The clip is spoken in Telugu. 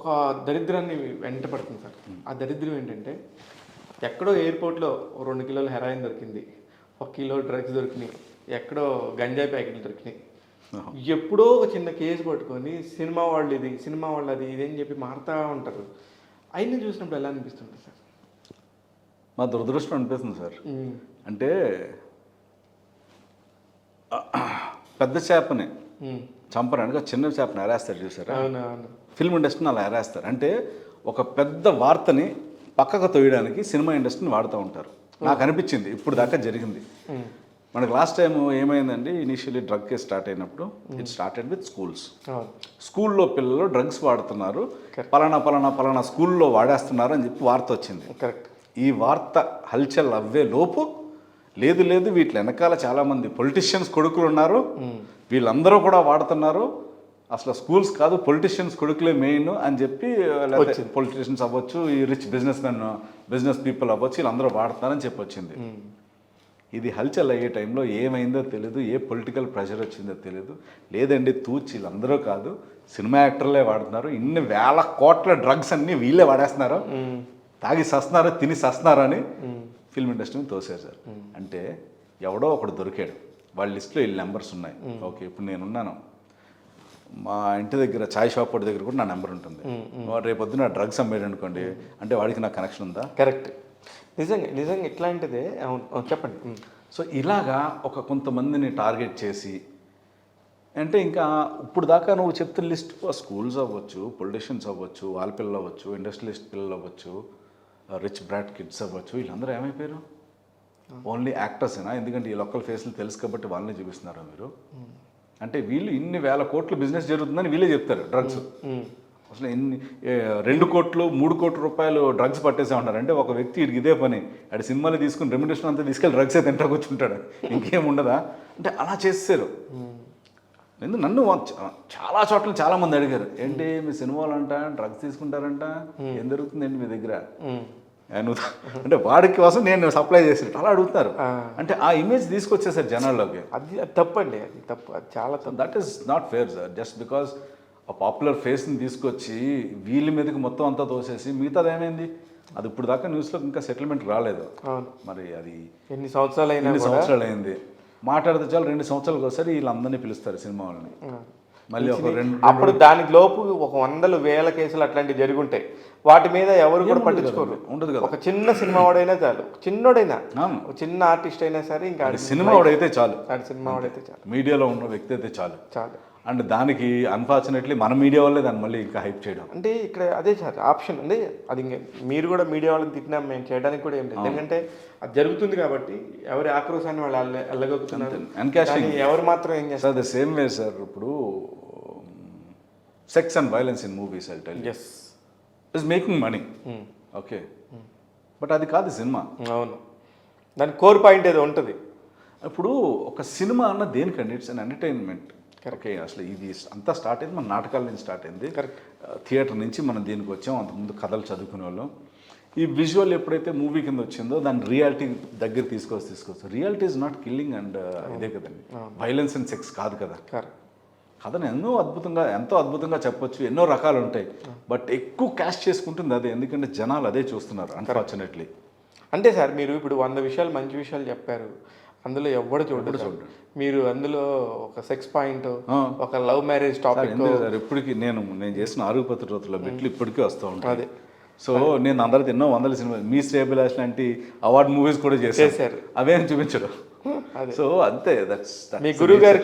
ఒక దరిద్రాన్ని వెంట పడుతుంది సార్. ఆ దరిద్రం ఏంటంటే ఎక్కడో ఎయిర్పోర్ట్లో 2 కిలోల హెరాయిన్ దొరికింది, 1 కిలో డ్రగ్స్ దొరికినాయి, ఎక్కడో గంజాయి ప్యాకెట్లు దొరికినాయి. ఎప్పుడో ఒక చిన్న కేసు పట్టుకొని సినిమా వాళ్ళు ఇది, సినిమా వాళ్ళు అది ఇది అని చెప్పి మారుతూ ఉంటారు. అయినా చూసినప్పుడు ఎలా అనిపిస్తుంటుంది సార్? మా దురదృష్టం అనిపిస్తుంది సార్. అంటే పెద్ద చేపని చంపడానికి చిన్న చేపని ఎరేస్తారు చూసారా? ఫిల్మ్ ఇండస్ట్రీని అలా ఎరేస్తారు. అంటే ఒక పెద్ద వార్తని పక్కకు తోయడానికి సినిమా ఇండస్ట్రీని వాడుతూ ఉంటారు. నాకు అనిపించింది ఇప్పుడు దాకా జరిగింది. మనకి లాస్ట్ టైం ఏమైందండి, ఇనిషియలీ డ్రగ్ కేసు స్టార్ట్ అయినప్పుడు ఇట్ స్టార్టెడ్ విత్ స్కూల్స్. స్కూల్లో పిల్లలు డ్రగ్స్ వాడుతున్నారు, పలానా పలానా పలానా స్కూల్లో వాడేస్తున్నారు అని చెప్పి వార్త వచ్చింది. కరెక్ట్. ఈ వార్త హల్చల్ అవ్వే లోపు లేదు లేదు వీటి వెనకాల చాలామంది పొలిటీషియన్స్ కొడుకులు ఉన్నారు, వీళ్ళందరూ కూడా వాడుతున్నారు, అసలు స్కూల్స్ కాదు పొలిటీషియన్స్ కొడుకులే మెయిన్ అని చెప్పి, లేకపోతే పొలిటీషియన్స్ అవ్వచ్చు, ఈ రిచ్ బిజినెస్ పీపుల్ అవ్వచ్చు, వీళ్ళందరూ వాడుతున్నారని చెప్పి వచ్చింది. ఇది హల్చల్ అయ్యే టైంలో ఏమైందో తెలియదు, ఏ పొలిటికల్ ప్రెషర్ వచ్చిందో తెలియదు. లేదండి తూచి వీళ్ళందరూ కాదు, సినిమా యాక్టర్లే వాడుతున్నారు, ఇన్ని వేల కోట్ల డ్రగ్స్ అన్నీ వీళ్ళే వాడేస్తున్నారు, తాగి సస్తున్నారు, తిని సస్తున్నారు అని ఫిల్మ్ ఇండస్ట్రీని తోసారు సార్. అంటే ఎవడో ఒకడు దొరికాడు, వాళ్ళ లిస్ట్లో వీళ్ళ నెంబర్స్ ఉన్నాయి. ఓకే, ఇప్పుడు నేనున్నాను, మా ఇంటి దగ్గర చాయ్ షాప్ వాడి దగ్గర కూడా నా నెంబర్ ఉంటుంది. వాడు రేపొద్దున డ్రగ్స్ అమ్మేడు అనుకోండి, అంటే వాడికి నాకు కనెక్షన్ ఉందా? కరెక్ట్. నిజంగా ఇట్లాంటిదే. చెప్పండి. సో ఇలాగా ఒక కొంతమందిని టార్గెట్ చేసి, అంటే ఇంకా ఇప్పుడు దాకా నువ్వు చెప్తున్న లిస్ట్ స్కూల్స్ అవ్వచ్చు, పొలిటీషియన్స్ అవ్వచ్చు, వాళ్ళ పిల్లలు అవ్వచ్చు, ఇండస్ట్రియలిస్ట్ పిల్లలు అవ్వచ్చు, రిచ్ బ్రాడ్ కిడ్స్ అవ్వచ్చు, వీళ్ళందరూ ఏమైపోయారు? ఓన్లీ యాక్టర్సేనా? ఎందుకంటే ఈ లోకల్ ఫేస్లు తెలుసు కాబట్టి వాళ్ళని చూపిస్తున్నారా మీరు? అంటే వీళ్ళు ఇన్ని వేల కోట్లు బిజినెస్ జరుగుతుందని వీళ్ళే చెప్తారు. డ్రగ్స్ అసలు ఎన్ని 2 కోట్లు 3 కోట్ల రూపాయలు డ్రగ్స్ పట్టేసే ఉంటారు. అంటే ఒక వ్యక్తి వీడికి ఇదే పని, ఆడి సినిమాలు తీసుకుని రెమ్యునరేషన్ అంతా తీసుకెళ్ళి డ్రగ్స్ అయితే తింటా కూర్చుంటాడు, ఇంకేం ఉండదా? అంటే అలా చేస్తారు. నన్ను చాలా చోట్ల చాలామంది అడిగారు, ఏంటి మీ సినిమాలు అంట డ్రగ్స్ తీసుకుంటారంట, ఏం జరుగుతుందండి మీ దగ్గర? అంటే వాడికి కోసం నేను సప్లై చేసి అలా అడుగుతారు. అంటే ఆ ఇమేజ్ తీసుకొచ్చేసారు జనాల్లోకి. అది తప్పండి, అది తప్పు, అది చాలా తప్పు. That is not fair sir. Just because ఆ పాపులర్ ఫేస్ని తీసుకొచ్చి వీళ్ళ మీదకి మొత్తం అంతా తోసేసి మిగతాది ఏమైంది? అది ఇప్పుడు దాకా న్యూస్లో ఇంకా సెటిల్మెంట్ రాలేదు. మరి అది ఎన్ని సంవత్సరాలు అయింది, మాట్లాడితే చాలు 2 సంవత్సరాలకు ఒకసారి వీళ్ళందరినీ పిలుస్తారు సినిమా వాళ్ళని. మళ్ళీ ఒక 2 అప్పుడు దానికి లోపు ఒక 100,000 కేసులు అట్లాంటివి జరిగి ఉంటాయి, వాటి మీద ఎవరు కూడా పట్టించుకోరు. ఉండదు కదా. ఒక చిన్న సినిమా వాడైనా చాలు, చిన్నోడైనా, చిన్న ఆర్టిస్ట్ అయినా సరే, ఇంకా సినిమా వాడైతే చాలు, సినిమా వాడైతే చాలు, మీడియాలో ఉన్న వ్యక్తి అయితే చాలు. చాలు. అండ్ దానికి అన్ఫార్చునేట్లీ మన మీడియా వాళ్ళే దాన్ని మళ్ళీ ఇంకా హైప్ చేయడం. అంటే ఇక్కడ అదే సార్ ఆప్షన్ ఉంది. అది మీరు కూడా మీడియా వాళ్ళని తిట్టినా మేము చేయడానికి కూడా ఏం లేదు, ఎందుకంటే అది జరుగుతుంది కాబట్టి ఎవరి ఆక్రోశాన్ని వాళ్ళు వెళ్ళగలుగుతున్నారు. ఎవరు మాత్రం ఏం చేస్తారు? ద సేమ్ వే సార్, ఇప్పుడు sex and violence in movies I tell you is making money. Okay, but అది కాదు సినిమా. అవును, దాని కోర్ పాయింట్ ఏదో ఉంటుంది. ఇప్పుడు ఒక సినిమా అన్న దేనికండి? It's an entertainment. ఓకే, అసలు ఇది అంతా స్టార్ట్ అయింది మన నాటకాల నుంచి స్టార్ట్ అయింది. థియేటర్ నుంచి మనం దీనికి వచ్చాం. అంతకుముందు కథలు చదువుకునే వాళ్ళం. ఈ విజువల్ ఎప్పుడైతే మూవీ కింద వచ్చిందో దాన్ని రియాలిటీ దగ్గర తీసుకోవచ్చు. Reality is not killing and ఇదే కదండి, వైలెన్స్ అండ్ సెక్స్ కాదు కదా. కథను ఎంతో అద్భుతంగా చెప్పొచ్చు, ఎన్నో రకాలు ఉంటాయి, బట్ ఎక్కువ క్యాష్ చేసుకుంటుంది అదే. ఎందుకంటే జనాలు అదే చూస్తున్నారు అన్ఫార్చునేట్లీ. అంటే సార్ మీరు ఇప్పుడు 100 విషయాలు మంచి విషయాలు చెప్పారు, అందులో ఎవడు చూడడు. మీరు అందులో ఒక సెక్స్ పాయింట్, ఒక లవ్ మ్యారేజ్ టాపిక్, ఇప్పటికి నేను చేసిన 6 పత్రికల బిట్లు ఇప్పటికీ వస్తూ ఉంటాయి. సో నేను అందరితో ఎన్నో 100 సినిమాలు, మీ శ్రేయభిలాష్ లాంటి అవార్డ్ మూవీస్ కూడా చేశారు, అవేం చూపించడం. సో అంతే, దట్స్ మీ గురువు గారు